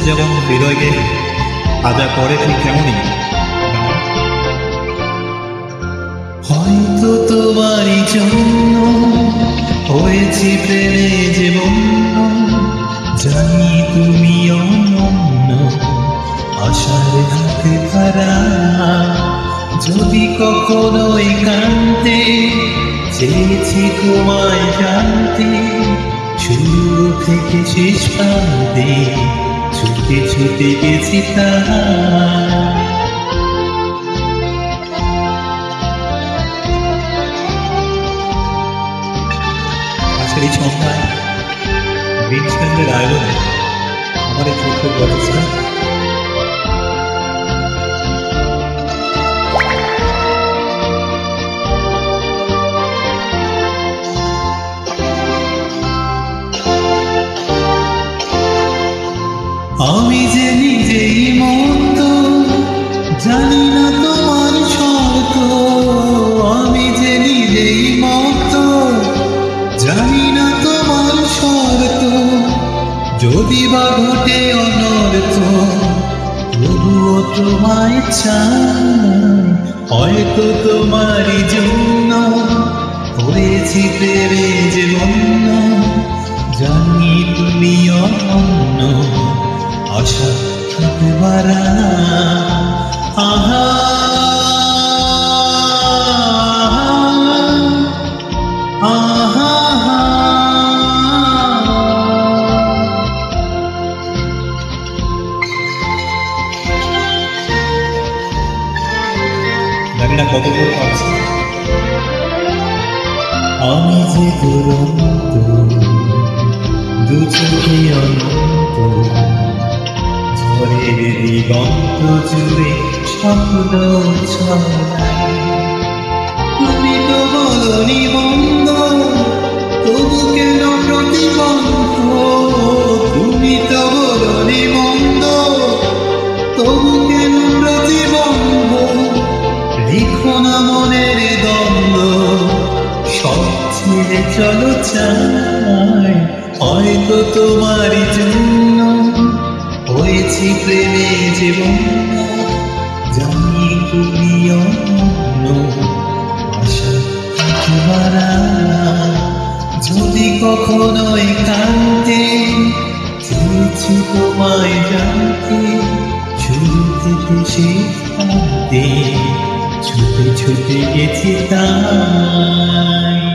যেমন হৃদয়কে আজা করে ঠিক তেমনই হয়তো তোমারই জন্য হয়েছি প্রেমে যে বন্য, জানি তুমি অনন্য আশার হাতে ধরা। যদি কখনো একান্তে চেয়েছি তোমায় জানতে, শুরু থেকে শেষ প্রান্তে ছুটে ছুটে গেছি তারা। আজকের এই সন্ধ্যায় গ্রিন স্ট্যান্ডের আয়োজনে আমার এই ছোট্ট প্রচেষ্টা আমি যে নিজেই মত জানি না তোমার শর্ত, আমি যে নিজেই মত জানি না তোমার শর্ত। যদি বা ঘটে অনর্থ তবুও তোমায় চাই, হয়তো তোমারই জন্য হয়েছি প্রেমে যে বন্য, জানি তুমি অনন্য আশা থাকতে পারা। আহা আহা জানি না কত দূর পাচ্ছি। আমি যে দুরন্ত দু চোখে অনন্ত, ঝড়ের দিগন্ত জুড়ে স্বপ্ন ছড়াই। তুমি তো বলনি বন্ধ, তবু কেন প্রতিবন্ধ? তুমি তো বলনি বন্ধ, তবু কেন প্রতিবন্ধ? রেখো না মনের দ্বন্দ্ব, সব ছেড়ে চলো চাই, হয়তো তোমারই জন্য হয়েছি প্রেমে যে বন্য, জানি তুমি অনন্য আশা থাকতে পারা। যদি কখনো একান্তে চেয়েছি তোমায় জানতে, শুরু থেকে শেষ প্রান্তে ছুটে ছুটে গেছি তাই।